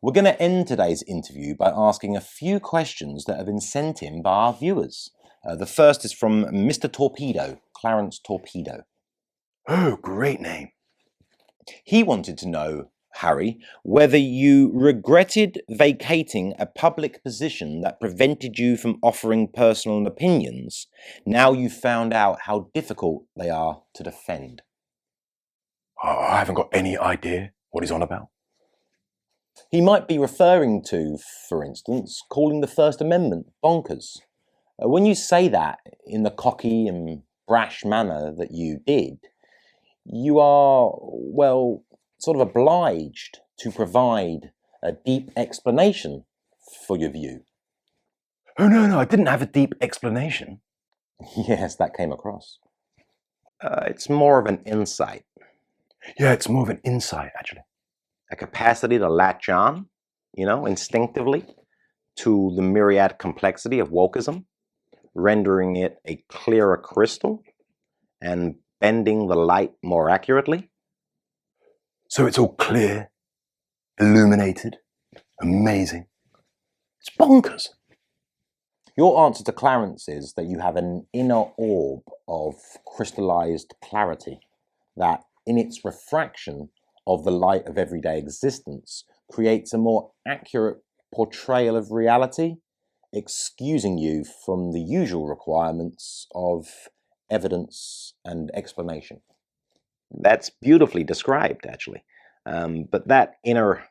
We're going to end today's interview by asking a few questions that have been sent in by our viewers. The first is from Mr Torpedo, Clarence Torpedo. Oh, great name. He wanted to know, Harry, whether you regretted vacating a public position that prevented you from offering personal opinions, now you've found out how difficult they are to defend. I haven't got any idea what he's on about. He might be referring to, for instance, calling the First Amendment bonkers. When you say that in the cocky and brash manner that you did, you are, well, sort of obliged to provide a deep explanation for your view. Oh, no, I didn't have a deep explanation. Yes, that came across. It's more of an insight. Yeah, it's more of an insight, actually. A capacity to latch on, instinctively to the myriad complexity of wokeism, rendering it a clearer crystal and bending the light more accurately. So it's all clear, illuminated, amazing. It's bonkers. Your answer to Clarence is that you have an inner orb of crystallized clarity that, in its refraction of the light of everyday existence, creates a more accurate portrayal of reality, excusing you from the usual requirements of evidence and explanation. That's beautifully described, actually. But that inner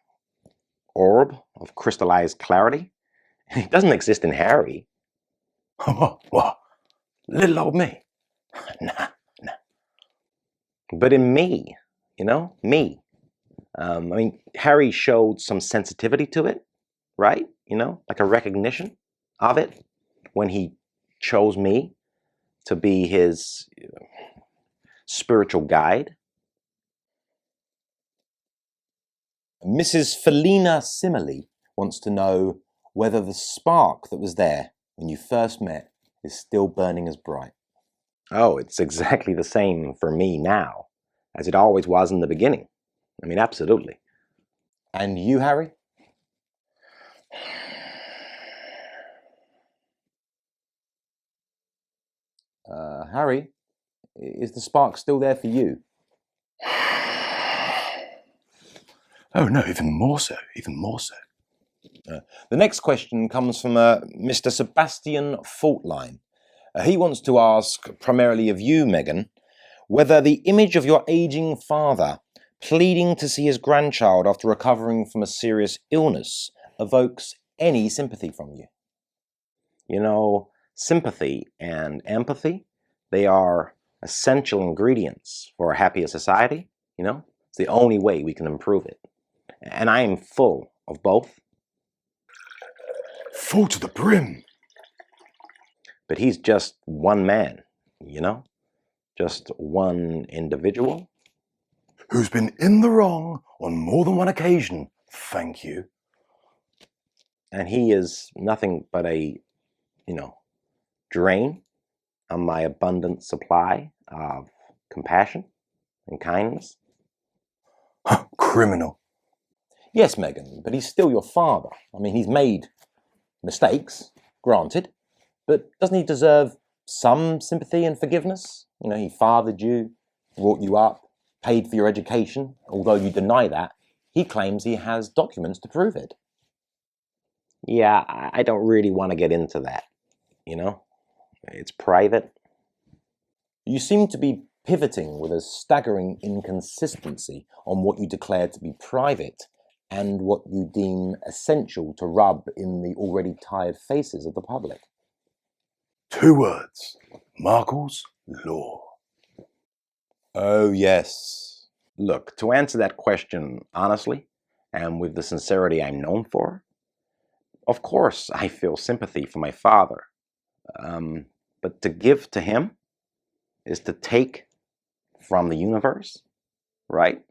orb of crystallized clarity, it doesn't exist in Harry. What? Little old me? Nah. But in me, me. Harry showed some sensitivity to it, right? Like a recognition of it when he chose me to be his spiritual guide. Mrs. Felina Simile wants to know whether the spark that was there when you first met is still burning as bright. Oh, it's exactly the same for me now as it always was in the beginning. Absolutely. And you, Harry? Harry, is the spark still there for you? Oh, no, even more so. The next question comes from Mr. Sebastian Faultline. He wants to ask, primarily of you, Meghan, whether the image of your aging father pleading to see his grandchild after recovering from a serious illness evokes any sympathy from you. Sympathy and empathy, they are essential ingredients for a happier society. It's the only way we can improve it. And I am full of both. Full to the brim. But he's just one man, just one individual. Who's been in the wrong on more than one occasion, thank you. And he is nothing but a, drain on my abundant supply of compassion and kindness. Criminal. Yes, Meghan, but he's still your father. He's made mistakes, granted, but doesn't he deserve some sympathy and forgiveness? He fathered you, brought you up, paid for your education. Although you deny that, he claims he has documents to prove it. Yeah, I don't really want to get into that, It's private. You seem to be pivoting with a staggering inconsistency on what you declare to be private and what you deem essential to rub in the already tired faces of the public. 2 words. Markle's Law. Oh, yes. Look, to answer that question honestly, and with the sincerity I'm known for, of course I feel sympathy for my father. But to give to him is to take from the universe, right?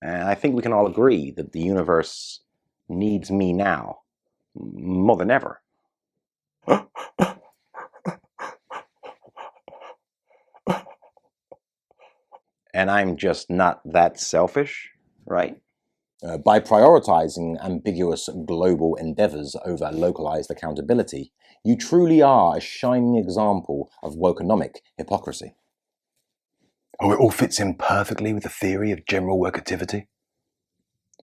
And I think we can all agree that the universe needs me now more than ever. And I'm just not that selfish, right? By prioritizing ambiguous global endeavors over localized accountability, you truly are a shining example of wokenomic hypocrisy. Oh, it all fits in perfectly with the theory of general workativity.